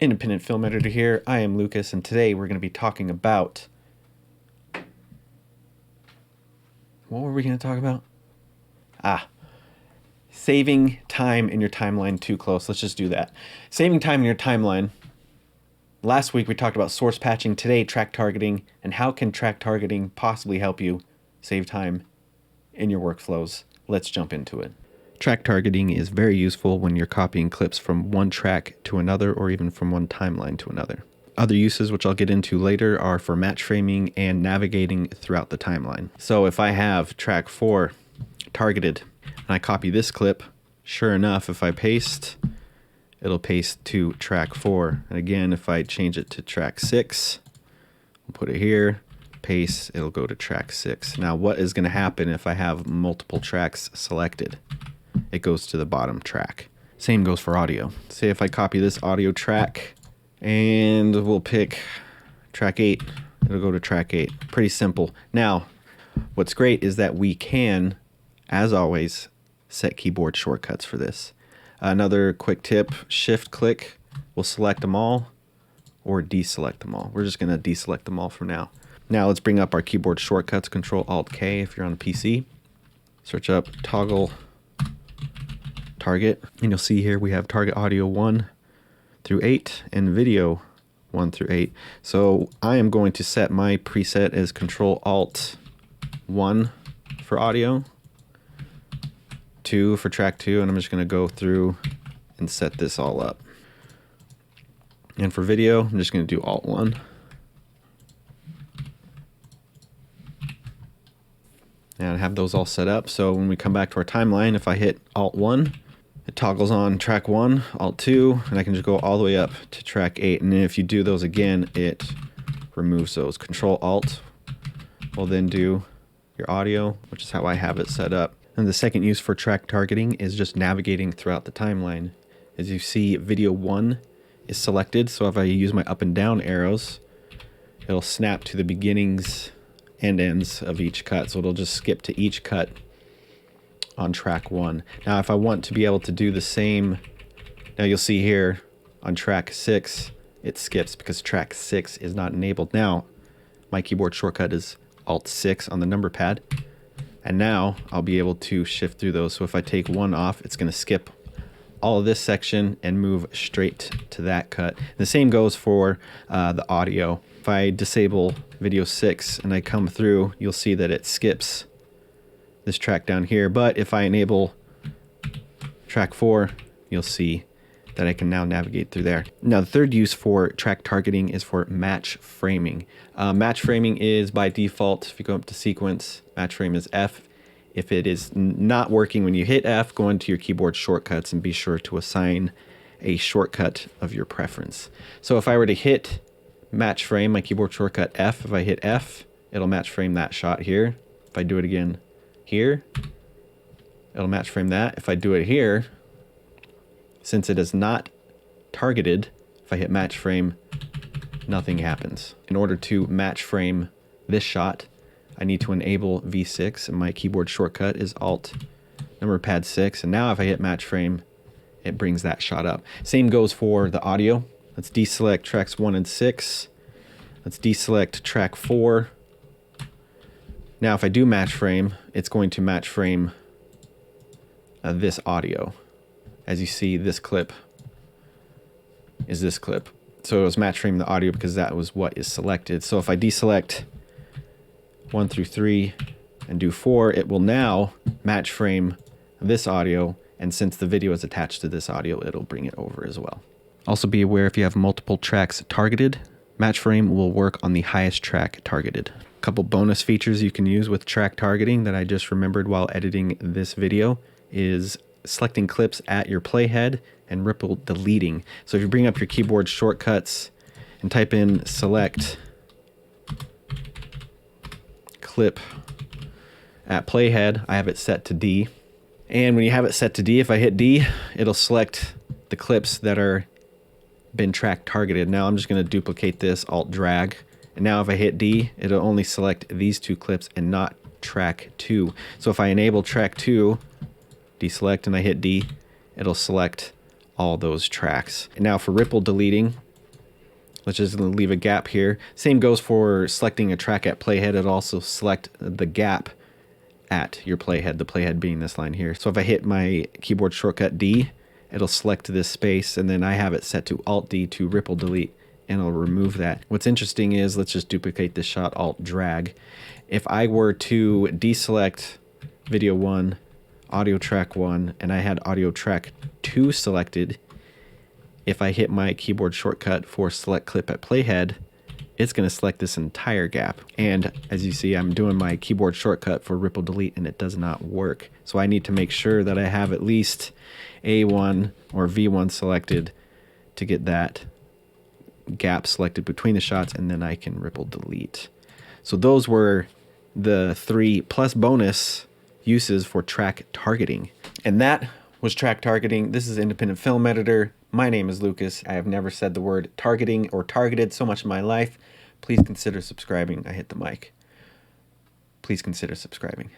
Independent Film Editor here. I am Lucas, and today we're going to be talking about... What were we going to talk about? Saving time in your timeline too close. Let's just do that. Saving time in your timeline. Last week we talked about source patching. Today, track targeting, and how can track targeting possibly help you save time in your workflows. Let's jump into it. Track targeting is very useful when you're copying clips from one track to another, or even from one timeline to another. Other uses, which I'll get into later, are for match framing and navigating throughout the timeline. So if I have track 4 targeted and I copy this clip, sure enough, if I paste, it'll paste to track 4. And again, if I change it to track 6, we'll put it here, paste, it'll go to track 6. Now, what is going to happen if I have multiple tracks selected? It goes to the bottom track. Same goes for audio. Say if I copy this audio track and we'll pick track 8, it'll go to track 8. Pretty simple. Now, what's great is that we can, as always, set keyboard shortcuts for this. Another quick tip, shift click will select them all or deselect them all. We're just going to deselect them all for now. Now let's bring up our keyboard shortcuts, Control-Alt-K if you're on a PC. Search up toggle target, and you'll see here we have target audio 1 through 8 and video 1 through 8. So I am going to set my preset as Control-Alt-1 for audio, 2 for track 2, and I'm just going to go through and set this all up. And for video, I'm just going to do Alt-1. And I have those all set up, so when we come back to our timeline, if I hit Alt-1, it toggles on track 1, Alt-2, and I can just go all the way up to track 8. And then if you do those again, it removes those. Control-Alt will then do your audio, which is how I have it set up. And the second use for track targeting is just navigating throughout the timeline. As you see, video 1 is selected, so if I use my up and down arrows, it'll snap to the beginnings and ends of each cut, so it'll just skip to each cut on track 1. Now if I want to be able to do the same, now you'll see here on track 6 it skips because track 6 is not enabled. Now my keyboard shortcut is Alt-6 on the number pad, and now I'll be able to shift through those. So if I take 1 off, it's going to skip all of this section and move straight to that cut. The same goes for the audio. If I disable video 6 and I come through, you'll see that it skips this track down here. But if I enable track 4, you'll see that I can now navigate through there. Now the third use for track targeting is for match framing. Match framing is by default, if you go up to sequence, match frame is F. If it is not working when you hit F, go into your keyboard shortcuts and be sure to assign a shortcut of your preference. So if I were to hit match frame, my keyboard shortcut F, if I hit F, it'll match frame that shot here. If I do it again here, it'll match frame that. If I do it here, since it is not targeted, if I hit match frame, nothing happens. In order to match frame this shot, I need to enable V6, and my keyboard shortcut is Alt number pad 6. And now if I hit match frame, it brings that shot up. Same goes for the audio. Let's deselect tracks 1 and 6. Let's deselect track 4. Now if I do match frame, it's going to match frame this audio. As you see, this clip is this clip. So it was match frame the audio because that was what is selected. So if I deselect 1 through 3 and do 4, it will now match frame this audio, and since the video is attached to this audio, it'll bring it over as well. Also be aware, if you have multiple tracks targeted, match frame will work on the highest track targeted. A couple bonus features you can use with track targeting that I just remembered while editing this video is selecting clips at your playhead and ripple deleting. So if you bring up your keyboard shortcuts and type in select clip at playhead, I have it set to D. And when you have it set to D, if I hit D, it'll select the clips that are been track targeted. Now I'm just going to duplicate this, Alt drag, and now if I hit D, it'll only select these 2 clips and not track 2. So if I enable track 2, deselect, and I hit D, it'll select all those tracks. And now for ripple deleting, Let's just leave a gap here. Same goes for selecting a track at playhead. It'll also select the gap at your playhead, the playhead being this line here. So if I hit my keyboard shortcut D, it'll select this space, and then I have it set to Alt D to ripple delete, and it'll remove that. What's interesting is, let's just duplicate this shot, Alt drag. If I were to deselect video 1, audio track 1, and I had audio track 2 selected, if I hit my keyboard shortcut for select clip at playhead, it's going to select this entire gap. And as you see, I'm doing my keyboard shortcut for ripple delete and it does not work. So I need to make sure that I have at least A1 or V1 selected to get that gap selected between the shots, and then I can ripple delete. So those were the 3 plus bonus uses for track targeting. And that was track targeting. This is Independent Film Editor. My name is Lucas. I have never said the word targeting or targeted so much in my life. Please consider subscribing. I hit the mic. Please consider subscribing.